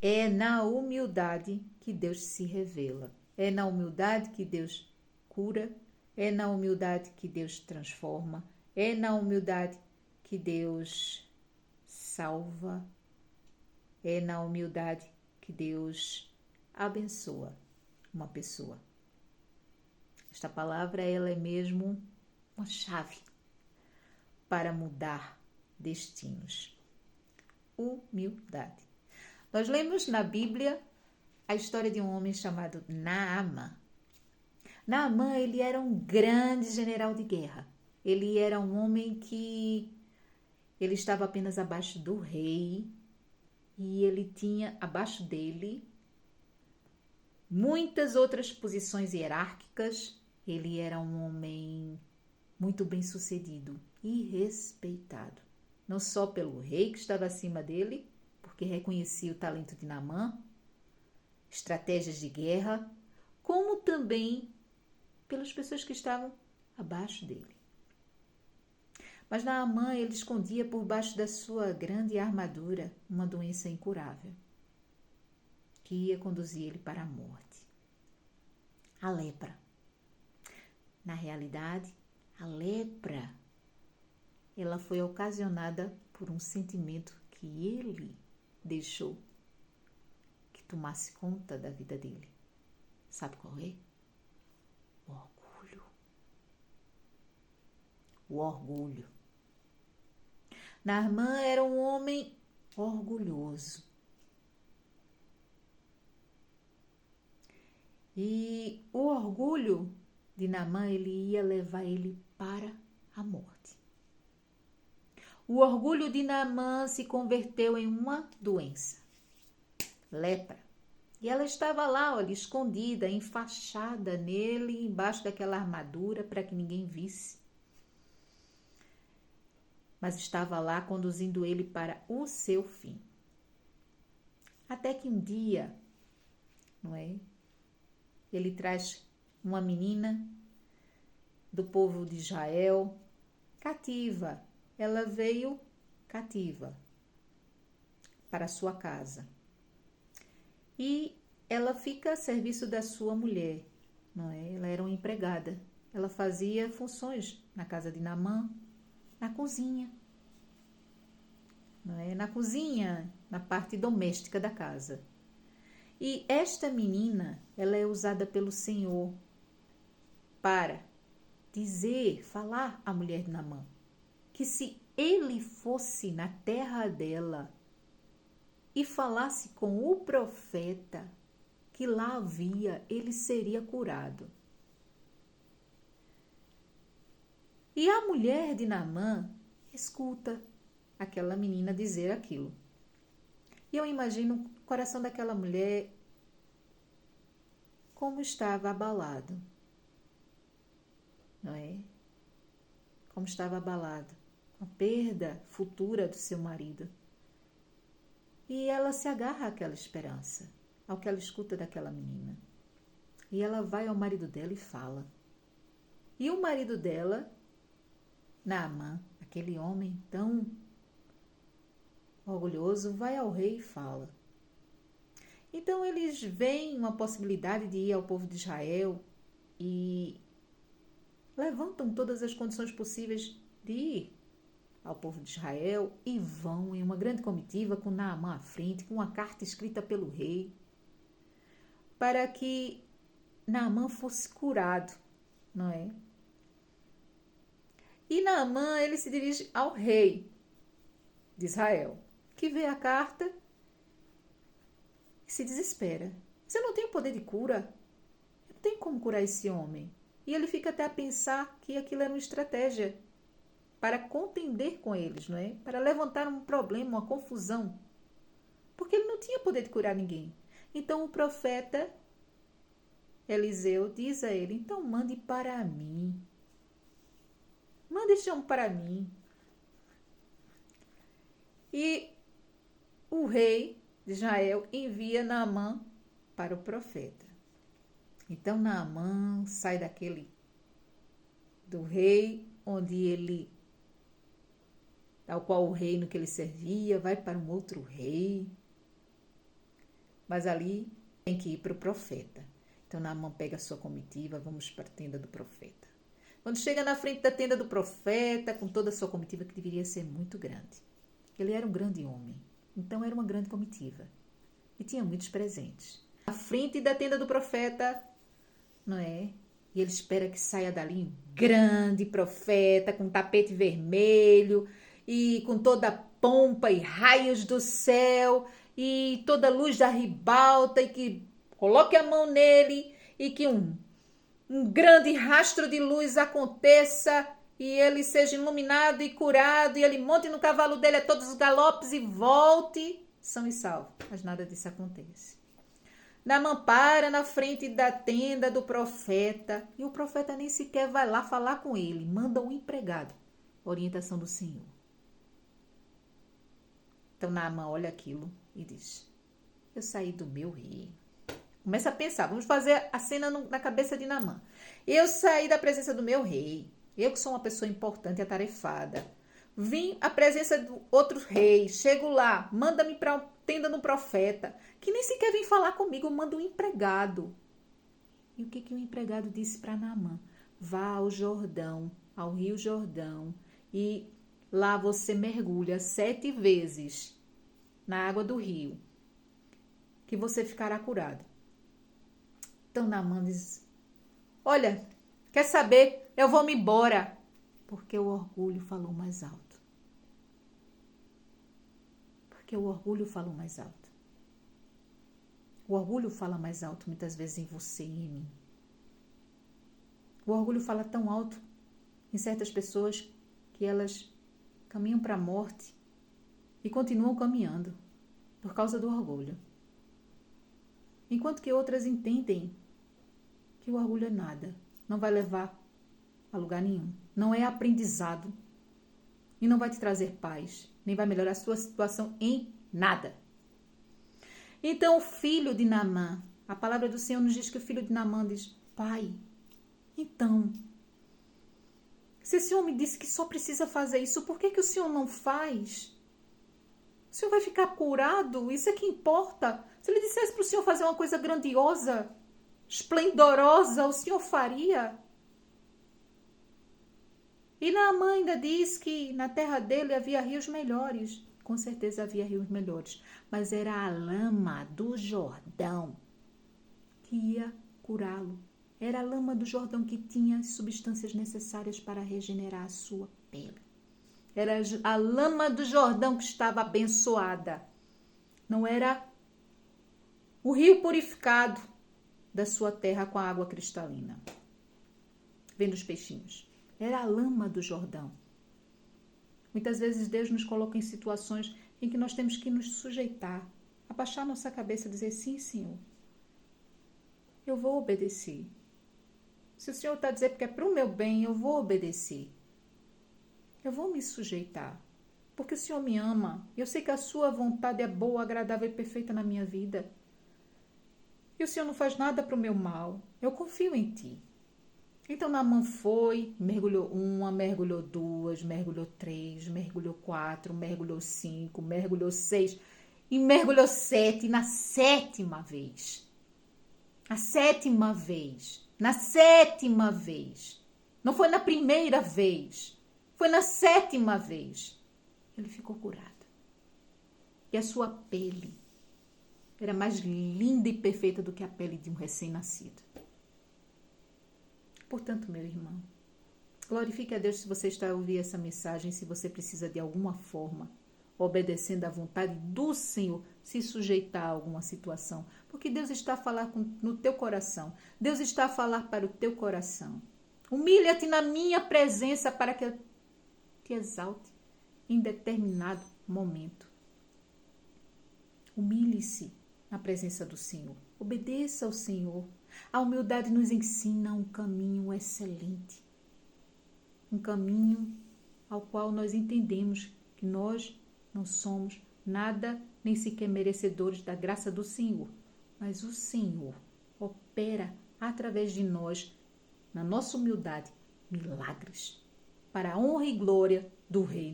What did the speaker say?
É na humildade que Deus se revela. É na humildade que Deus cura. É na humildade que Deus transforma. É na humildade que Deus salva. É na humildade que Deus abençoa uma pessoa. Esta palavra, ela é mesmo uma chave para mudar destinos. Humildade. Nós lemos na Bíblia a história de um homem chamado Naamã. Naamã, ele era um grande general de guerra. Ele era um homem que ele estava apenas abaixo do rei e ele tinha abaixo dele muitas outras posições hierárquicas. Ele era um homem muito bem sucedido e respeitado, não só pelo rei que estava acima dele, porque reconhecia o talento de Naamã, estratégias de guerra, como também pelas pessoas que estavam abaixo dele. Mas Naamã, ele escondia por baixo da sua grande armadura uma doença incurável, que ia conduzir ele para a morte. A lepra. Na realidade, a lepra, ela foi ocasionada por um sentimento que ele deixou que tomasse conta da vida dele. Sabe qual é? O orgulho. O orgulho. Naamã era um homem orgulhoso. E o orgulho de Naamã, ele ia levar ele para a morte. O orgulho de Naamã se converteu em uma doença, lepra. E ela estava lá, olha, escondida, enfaixada nele, embaixo daquela armadura, para que ninguém visse. Mas estava lá conduzindo ele para o seu fim. Até que um dia, não é? Ele traz uma menina do povo de Israel, cativa. Ela veio cativa para a sua casa. E ela fica a serviço da sua mulher, não é? Ela era uma empregada. Ela fazia funções na casa de Naamã, na cozinha, não é? Na cozinha, na parte doméstica da casa. E esta menina, ela é usada pelo Senhor para dizer, falar à mulher de Naamã, que se ele fosse na terra dela e falasse com o profeta que lá havia, ele seria curado. E a mulher de Naamã escuta aquela menina dizer aquilo. E eu imagino o coração daquela mulher como estava abalado, não é? Como estava abalado, a perda futura do seu marido. E ela se agarra àquela esperança, ao que ela escuta daquela menina. E ela vai ao marido dela e fala. E o marido dela, Naamã, aquele homem tão orgulhoso, vai ao rei e fala. Então eles veem uma possibilidade de ir ao povo de Israel e levantam todas as condições possíveis de ir ao povo de Israel e vão em uma grande comitiva com Naamã à frente, com uma carta escrita pelo rei, para que Naamã fosse curado, não é? E Naamã, ele se dirige ao rei de Israel, que vê a carta e se desespera. Mas eu não tenho poder de cura, eu não tenho como curar esse homem. E ele fica até a pensar que aquilo era uma estratégia para contender com eles, não é? Para levantar um problema, uma confusão. Porque ele não tinha poder de curar ninguém. Então o profeta Eliseu diz a ele, então mande para mim. Mande este homem para mim. E o rei de Israel envia Naamã para o profeta. Então Naamã sai do rei, ao qual o reino que ele servia, vai para um outro rei. Mas ali tem que ir para o profeta. Então Naamã pega a sua comitiva, vamos para a tenda do profeta. Quando chega na frente da tenda do profeta, com toda a sua comitiva, que deveria ser muito grande. Ele era um grande homem, então era uma grande comitiva. E tinha muitos presentes. Na frente da tenda do profeta, não é? E ele espera que saia dali um grande profeta, com tapete vermelho, e com toda a pompa e raios do céu, e toda a luz da ribalta, e que coloque a mão nele, e que um grande rastro de luz aconteça, e ele seja iluminado e curado, e ele monte no cavalo dele a todos os galopes e volte são e salvo. Mas nada disso acontece. Naamã para na frente da tenda do profeta, e o profeta nem sequer vai lá falar com ele, manda um empregado. Orientação do Senhor. Então Naamã olha aquilo e diz: eu saí do meu rei. Começa a pensar, vamos fazer a cena na cabeça de Naamã. Eu saí da presença do meu rei, eu que sou uma pessoa importante e atarefada. Vim à presença do outro rei, chego lá, manda-me para a tenda do profeta, que nem sequer vem falar comigo, manda um empregado. E o que o empregado disse para Naamã? Vá ao Jordão, ao rio Jordão, e lá você mergulha 7 vezes na água do rio, que você ficará curado. Então Naamã diz: olha, quer saber? Eu vou me embora. Porque o orgulho falou mais alto. Porque o orgulho falou mais alto. O orgulho fala mais alto muitas vezes em você e em mim. O orgulho fala tão alto em certas pessoas que elas caminham para a morte e continuam caminhando por causa do orgulho. Enquanto que outras entendem que o orgulho é nada, não vai levar a lugar nenhum. Não é aprendizado e não vai te trazer paz, nem vai melhorar a sua situação em nada. Então o filho de Naamã, a palavra do Senhor nos diz que o filho de Naamã diz: pai, então, se esse homem disse que só precisa fazer isso, por que o Senhor não faz? O Senhor vai ficar curado? Isso é que importa. Se ele dissesse para o Senhor fazer uma coisa grandiosa, esplendorosa, o Senhor faria? E Naamã ainda diz que na terra dele havia rios melhores. Com certeza havia rios melhores. Mas era a lama do Jordão que ia curá-lo. Era a lama do Jordão que tinha as substâncias necessárias para regenerar a sua pele. Era a lama do Jordão que estava abençoada. Não era o rio purificado da sua terra com a água cristalina. Vendo os peixinhos. Era a lama do Jordão. Muitas vezes Deus nos coloca em situações em que nós temos que nos sujeitar, abaixar nossa cabeça e dizer: sim, Senhor, eu vou obedecer. Se o Senhor está dizendo que é para o meu bem, eu vou obedecer. Eu vou me sujeitar, porque o Senhor me ama. Eu sei que a sua vontade é boa, agradável e perfeita na minha vida. E o Senhor não faz nada para o meu mal. Eu confio em Ti. Então Naamã foi, mergulhou 1, mergulhou 2, mergulhou 3, mergulhou 4, mergulhou 5, mergulhou 6 e mergulhou 7. Na 7ª vez. A 7ª vez. Na 7ª vez. Não foi na primeira vez. Foi na 7ª vez. Ele ficou curado. E a sua pele era mais linda e perfeita do que a pele de um recém-nascido. Portanto, meu irmão, glorifique a Deus se você está a ouvir essa mensagem, se você precisa de alguma forma, obedecendo à vontade do Senhor, se sujeitar a alguma situação. Porque Deus está a falar no teu coração. Deus está a falar para o teu coração. Humilha-te na minha presença para que eu te exalte em determinado momento. Humilhe-se na presença do Senhor. Obedeça ao Senhor. A humildade nos ensina um caminho excelente. Um caminho ao qual nós entendemos que nós não somos nada, nem sequer merecedores da graça do Senhor. Mas o Senhor opera através de nós, na nossa humildade, milagres, para a honra e glória do Reino.